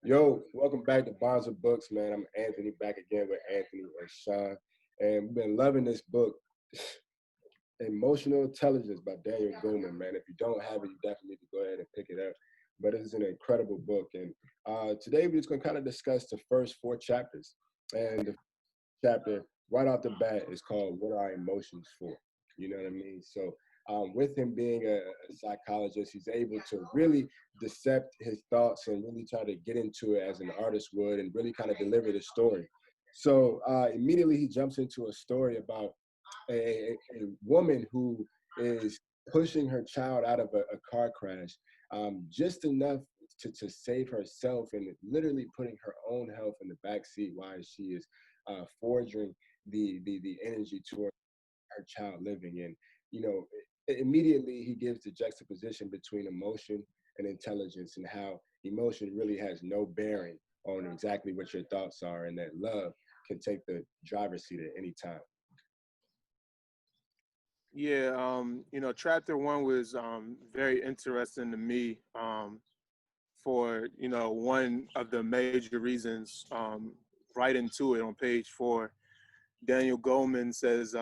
Yo, welcome back to Bonzer Books, man. I'm Anthony back again with Anthony and Sean. And we've been loving this book, Emotional Intelligence by Daniel Goleman, man. If you don't have it, you definitely need to go ahead and pick it up. But it's an incredible book. And today we're just going to kind of discuss the first four chapters. And the chapter right off the bat is called What Are Emotions For? You know what I mean? So with him being a psychologist, he's able to really dissect his thoughts and really try to get into it as an artist would and really kind of deliver the story. So immediately he jumps into a story about a woman who is pushing her child out of a car crash just enough to save herself and literally putting her own health in the back seat while she is forging the energy toward her child living. And you know, immediately he gives the juxtaposition between emotion and intelligence and how emotion really has no bearing on exactly what your thoughts are, and that love can take the driver's seat at any time. Yeah, chapter one was very interesting to me for, one of the major reasons. Right into it on page four, Daniel Goleman says,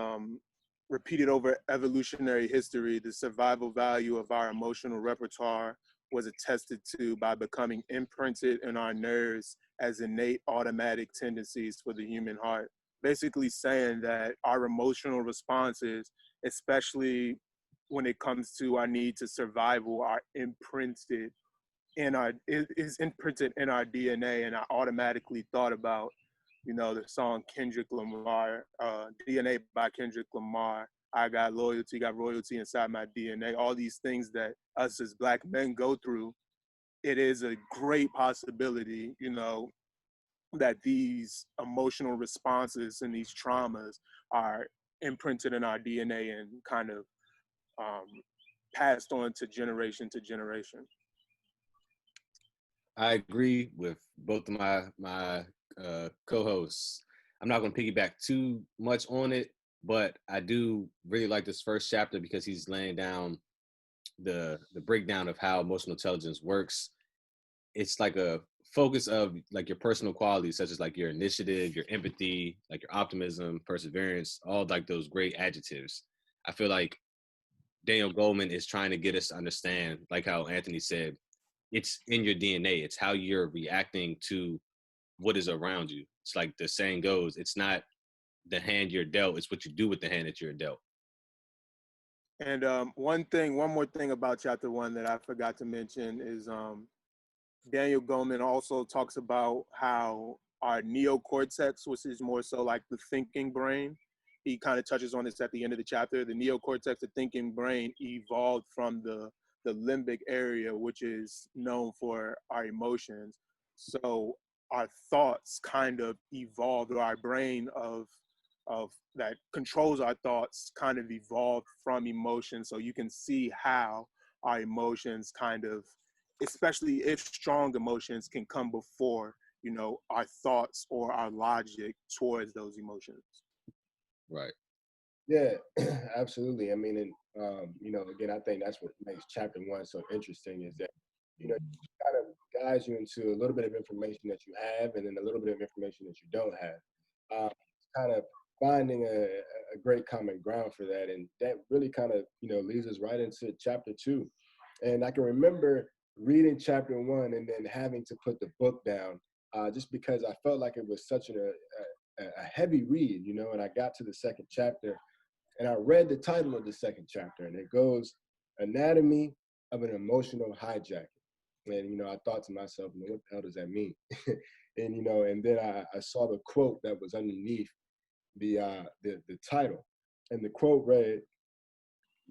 repeated over evolutionary history, the survival value of our emotional repertoire was attested to by becoming imprinted in our nerves as innate automatic tendencies for the human heart. Basically saying that our emotional responses, especially when it comes to our need to survival, are imprinted in our is imprinted in our DNA. And I automatically thought about, the song Kendrick Lamar, DNA by Kendrick Lamar. I got royalty inside my DNA. All these things that us as Black men go through, it is a great possibility, that these emotional responses and these traumas are imprinted in our DNA and kind of um, passed on to generation. I agree with both of my co-hosts. I'm not going to piggyback too much on it, but I do really like this first chapter because he's laying down the breakdown of how emotional intelligence works. It's like a focus of like your personal qualities, such as like your initiative, your empathy, like your optimism, perseverance, all like those great adjectives. I feel like Daniel Goleman is trying to get us to understand, like how Anthony said, it's in your DNA. It's how you're reacting to what is around you. It's like the saying goes, it's not the hand you're dealt, it's what you do with the hand that you're dealt. And one more thing about chapter one that I forgot to mention is Daniel Goleman also talks about how our neocortex, which is more so like the thinking brain, he kind of touches on this at the end of the chapter. The neocortex, the thinking brain, evolved from the limbic area, which is known for our emotions. So our thoughts kind of evolved, or our brain of that controls our thoughts kind of evolved from emotion. So you can see how our emotions kind of, especially if strong emotions, can come before, our thoughts or our logic towards those emotions. Right. Yeah, absolutely. I mean, and again, I think that's what makes chapter one so interesting is that it kind of guides you into a little bit of information that you have, and then a little bit of information that you don't have. Kind of finding a great common ground for that, and that really kind of leads us right into chapter two. And I can remember reading chapter one and then having to put the book down, just because I felt like it was such a heavy read, and I got to the second chapter and I read the title of the second chapter, and it goes, Anatomy of an Emotional Hijacking. And, I thought to myself, what the hell does that mean? And, and then I saw the quote that was underneath the title. And the quote read,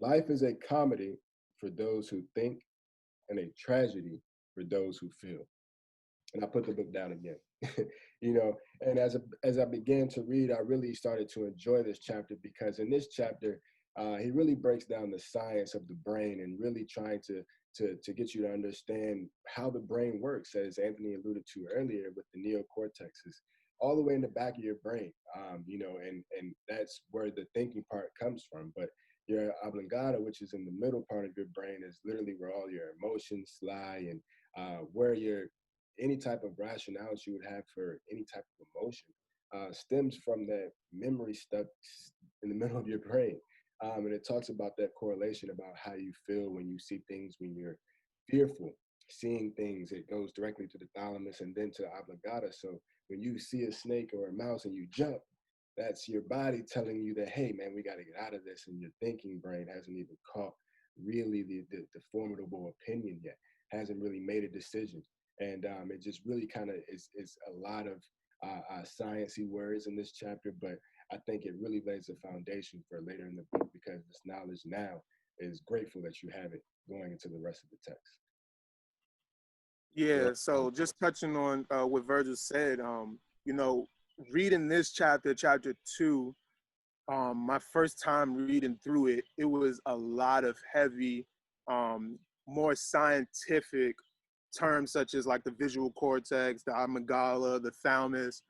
Life is a comedy for those who think and a tragedy for those who feel. And I put the book down again. And as I began to read, I really started to enjoy this chapter because in this chapter, he really breaks down the science of the brain and really trying to get you to understand how the brain works, as Anthony alluded to earlier with the neocortexes, all the way in the back of your brain, and that's where the thinking part comes from. But your oblongata, which is in the middle part of your brain, is literally where all your emotions lie and where your any type of rationale that you would have for any type of emotion stems from that memory stuck in the middle of your brain. And it talks about that correlation about how you feel when you see things when you're fearful. Seeing things, it goes directly to the thalamus and then to the oblongata. So when you see a snake or a mouse and you jump, that's your body telling you that, hey, man, we got to get out of this. And your thinking brain hasn't even caught really the formidable opinion yet, hasn't really made a decision. And it just really kind of is a lot of sciencey words in this chapter, but I think it really lays a foundation for later in the book because this knowledge now is grateful that you have it going into the rest of the text. Yeah, so just touching on what Virgil said, you know, reading this chapter, chapter 2, my first time reading through it, it was a lot of heavy, more scientific terms such as like the visual cortex, the amygdala, the thalamus,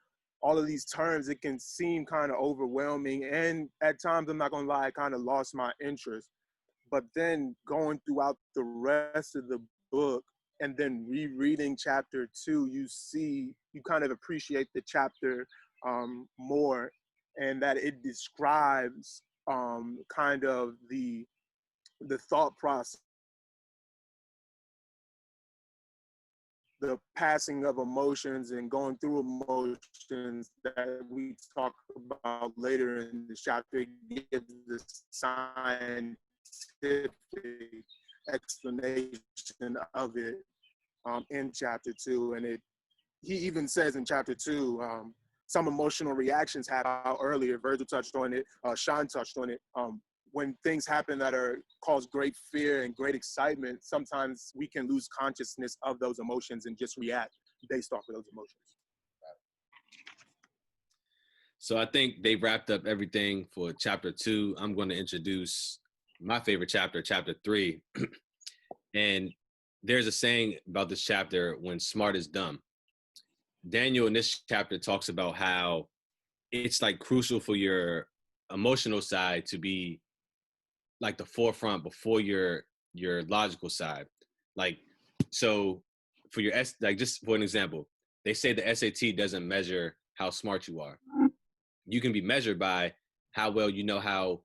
all of these terms. It can seem kind of overwhelming, and at times, I'm not gonna lie, I kind of lost my interest. But then going throughout the rest of the book and then rereading chapter 2, you kind of appreciate the chapter more, and that it describes kind of the thought process, the passing of emotions and going through emotions that we talk about later in the chapter. It gives the scientific explanation of it in chapter 2. And he even says in chapter 2, some emotional reactions happen out earlier. Virgil touched on it, Sean touched on it. When things happen that cause great fear and great excitement, sometimes we can lose consciousness of those emotions and just react based off of those emotions. So I think they wrapped up everything for chapter 2. I'm going to introduce my favorite chapter, chapter 3. And there's a saying about this chapter: when smart is dumb. Daniel in this chapter talks about how it's like crucial for your emotional side to be like the forefront before your logical side. Like, so for your like, just for an example, they say the SAT doesn't measure how smart you are. You can be measured by how well you know how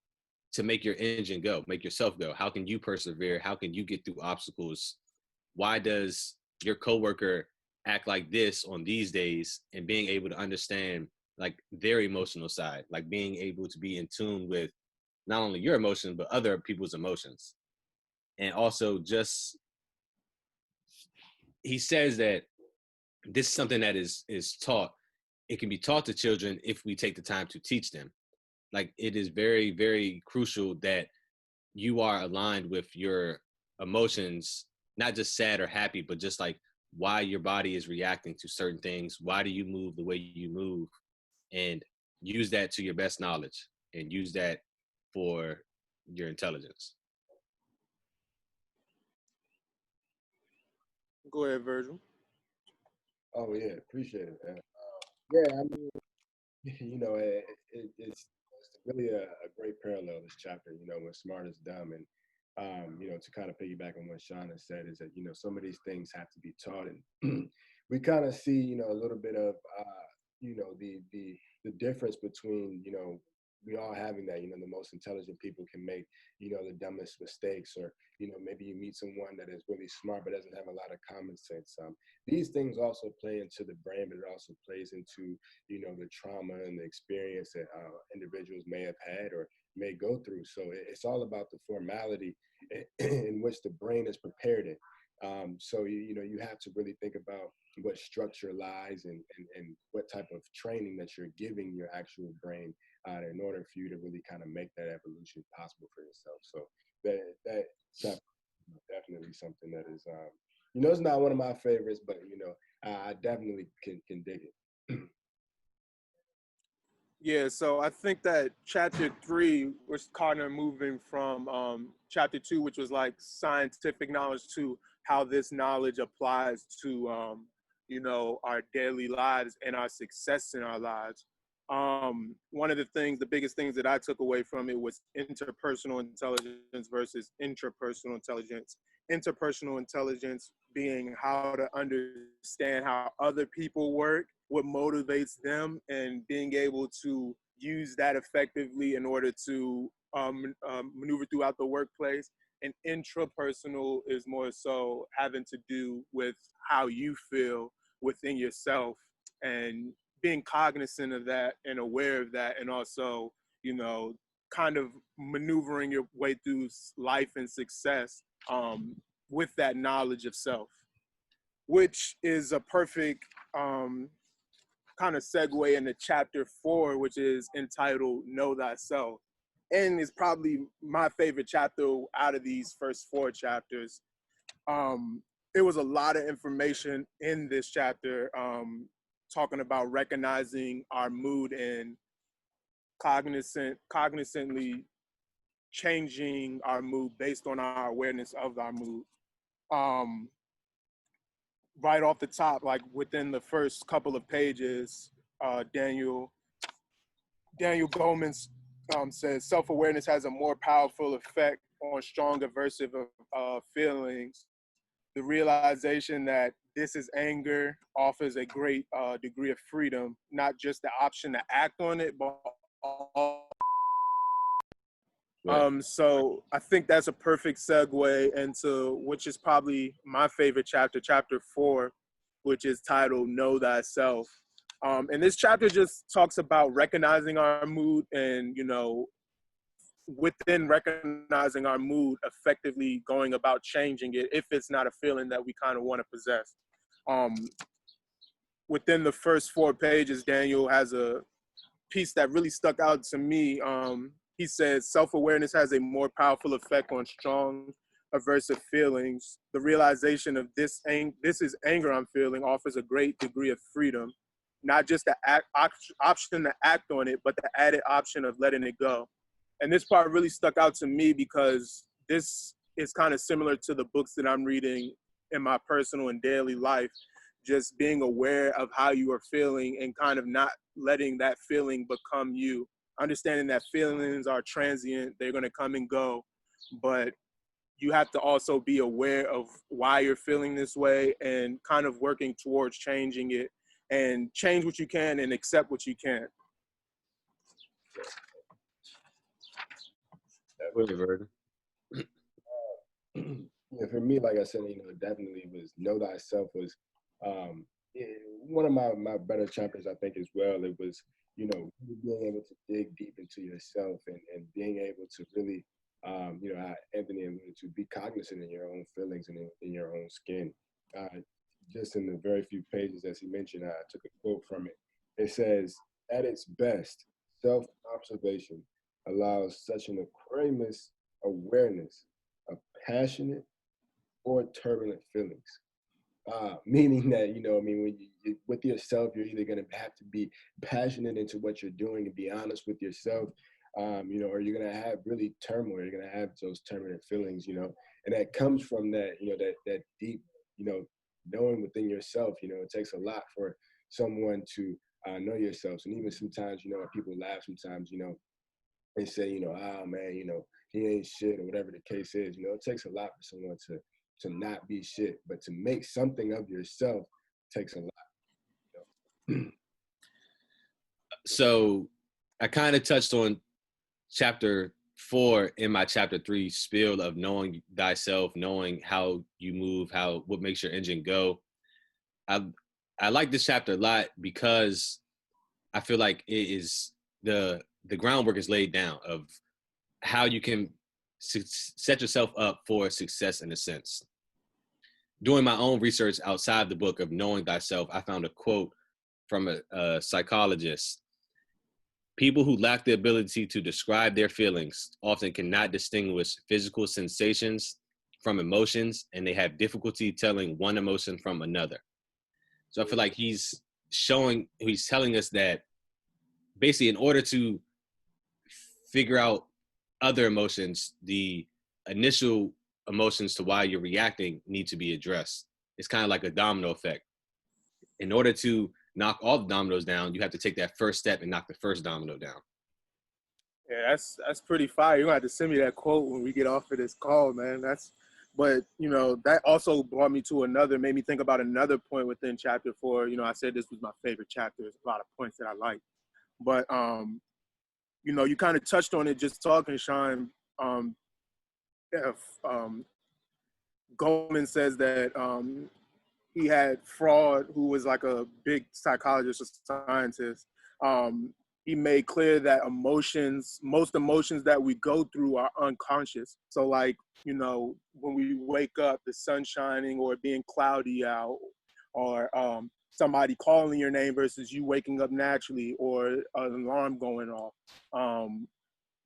to make your engine go, make yourself go. How can you persevere? How can you get through obstacles? Why does your coworker act like this on these days? And being able to understand like their emotional side, like being able to be in tune with not only your emotions, but other people's emotions. And also just, he says that this is something that is taught. It can be taught to children if we take the time to teach them. Like, it is very, very crucial that you are aligned with your emotions, not just sad or happy, but just like why your body is reacting to certain things. Why do you move the way you move? And use that to your best knowledge and use that for your intelligence. Go ahead, Virgil. Oh yeah, appreciate it, man. Yeah, I mean, you know, it's really a great parallel, this chapter, you know, when smart is dumb. And, you know, to kind of piggyback on what Sean has said is that, you know, some of these things have to be taught. And we kind of see, you know, a little bit of, you know, the difference between, you know, we all having that, you know, the most intelligent people can make, you know, the dumbest mistakes, or, you know, maybe you meet someone that is really smart but doesn't have a lot of common sense. These things also play into the brain, but it also plays into, you know, the trauma and the experience that individuals may have had or may go through. So it's all about the formality in which the brain is prepared in. So you know, you have to really think about what structure lies and what type of training that you're giving your actual brain in order for you to really kind of make that evolution possible for yourself. So that chapter is definitely something that is, you know, it's not one of my favorites, but you know, I definitely can dig it. Yeah, so I think that chapter 3 was kind of moving from chapter 2, which was like scientific knowledge, to how this knowledge applies to, you know, our daily lives and our success in our lives. One of the biggest things that I took away from it was interpersonal intelligence versus intrapersonal intelligence. Interpersonal intelligence being how to understand how other people work, what motivates them, and being able to use that effectively in order to maneuver throughout the workplace. And intrapersonal is more so having to do with how you feel within yourself and being cognizant of that and aware of that, and also, you know, kind of maneuvering your way through life and success with that knowledge of self, which is a perfect kind of segue into chapter 4, which is entitled Know Thyself. And is probably my favorite chapter out of these first 4 chapters. It was a lot of information in this chapter, talking about recognizing our mood and cognizantly changing our mood based on our awareness of our mood. Right off the top, like within the first couple of pages, Daniel Goleman says self-awareness has a more powerful effect on strong aversive feelings. The realization that this is anger offers a great degree of freedom, not just the option to act on it, but so I think that's a perfect segue into, which is probably my favorite chapter, chapter 4, which is titled Know Thyself. And this chapter just talks about recognizing our mood and, you know, within recognizing our mood, effectively going about changing it if it's not a feeling that we kind of want to possess. Within the first 4 pages, Daniel has a piece that really stuck out to me. He says, self-awareness has a more powerful effect on strong aversive feelings. The realization of this is anger I'm feeling offers a great degree of freedom, not just the option to act on it, but the added option of letting it go. And this part really stuck out to me because this is kind of similar to the books that I'm reading in my personal and daily life. Just being aware of how you are feeling and kind of not letting that feeling become you. Understanding that feelings are transient, they're going to come and go, but you have to also be aware of why you're feeling this way and kind of working towards changing it, and change what you can and accept what you can't. Yeah, for me, like I said, you know, definitely was Know Thyself was one of my better chapters, I think, as well. It was, you know, being able to dig deep into yourself and being able to really, you know, Anthony alluded to, be cognizant in your own feelings and in your own skin. Just in the very few pages, as he mentioned, I took a quote from it. It says, at its best, self-observation allows such an aquarius awareness of passionate or turbulent feelings. Meaning that, you know, I mean, when you with yourself, you're either going to have to be passionate into what you're doing and be honest with yourself, you know, or you're going to have really turmoil. You're going to have those turbulent feelings, you know, and that comes from that, you know, that deep, you know, knowing within yourself. You know, it takes a lot for someone to know yourselves. And even sometimes, you know, people laugh sometimes, you know, they say, you know, oh man, you know, he ain't shit or whatever the case is. You know, it takes a lot for someone to not be shit, but to make something of yourself takes a lot. You know? So I kind of touched on chapter 4 in my chapter 3 spiel of knowing thyself, knowing how you move, what makes your engine go. I like this chapter a lot because I feel like it is the groundwork is laid down of how you can set yourself up for success in a sense. Doing my own research outside the book of Knowing Thyself, I found a quote from a psychologist. People who lack the ability to describe their feelings often cannot distinguish physical sensations from emotions, and they have difficulty telling one emotion from another. So I feel like he's telling us that basically in order to figure out other emotions, the initial emotions to why you're reacting need to be addressed. It's kind of like a domino effect. In order to knock all the dominoes down, you have to take that first step and knock the first domino down. Yeah, that's pretty fire. You're gonna have to send me that quote when we get off of this call, man. But, you know, that also brought me to made me think about another point within chapter 4. You know, I said this was my favorite chapter. There's a lot of points that I like. But, you know, you kind of touched on it just talking, Sean. If, Goleman says that he had Fraud, who was like a big psychologist or scientist. He made clear that most emotions that we go through are unconscious. So like, you know, when we wake up, the sun shining or being cloudy out, or somebody calling your name versus you waking up naturally, or an alarm going off.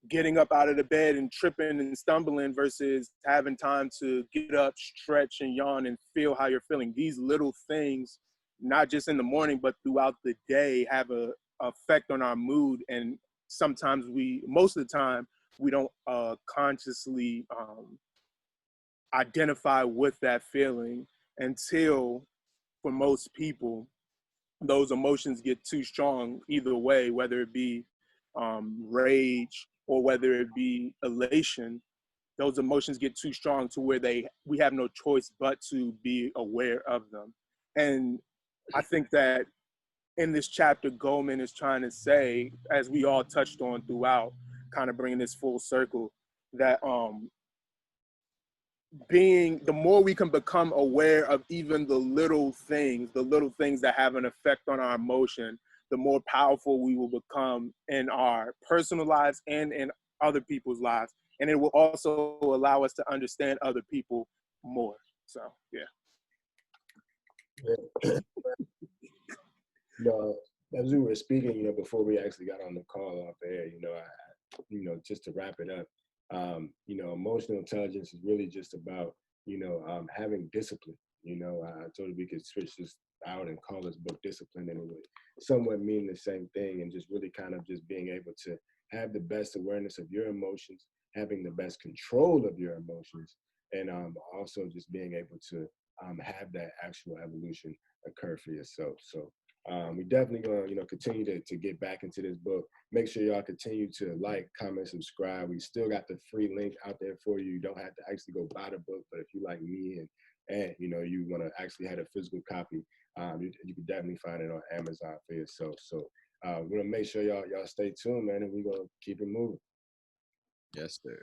Getting up out of the bed and tripping and stumbling versus having time to get up, stretch and yawn and feel how you're feeling. These little things, not just in the morning, but throughout the day, have a effect on our mood. And sometimes most of the time, we don't consciously identify with that feeling until, for most people, those emotions get too strong either way, whether it be rage or whether it be elation. Those emotions get too strong to where we have no choice but to be aware of them. And I think that in this chapter, Goleman is trying to say, as we all touched on throughout, kind of bringing this full circle, that the more we can become aware of even the little things that have an effect on our emotion, the more powerful we will become in our personal lives and in other people's lives. And it will also allow us to understand other people more. So, yeah. You know, as we were speaking, you know, before we actually got on the call off the air, you know, just to wrap it up, you know, emotional intelligence is really just about, you know, having discipline. You know, I told you we could switch this out and call this book Discipline, and it would somewhat mean the same thing, and just really kind of just being able to have the best awareness of your emotions, having the best control of your emotions, and also just being able to have that actual evolution occur for yourself. So we definitely gonna, you know, continue to get back into this book. Make sure y'all continue to like, comment, subscribe. We still got the free link out there for you. You don't have to actually go buy the book, but if you like me and you know, you want to actually have a physical copy, you can definitely find it on Amazon for yourself. So we're gonna make sure y'all stay tuned, man, and we're gonna keep it moving. Yes, sir.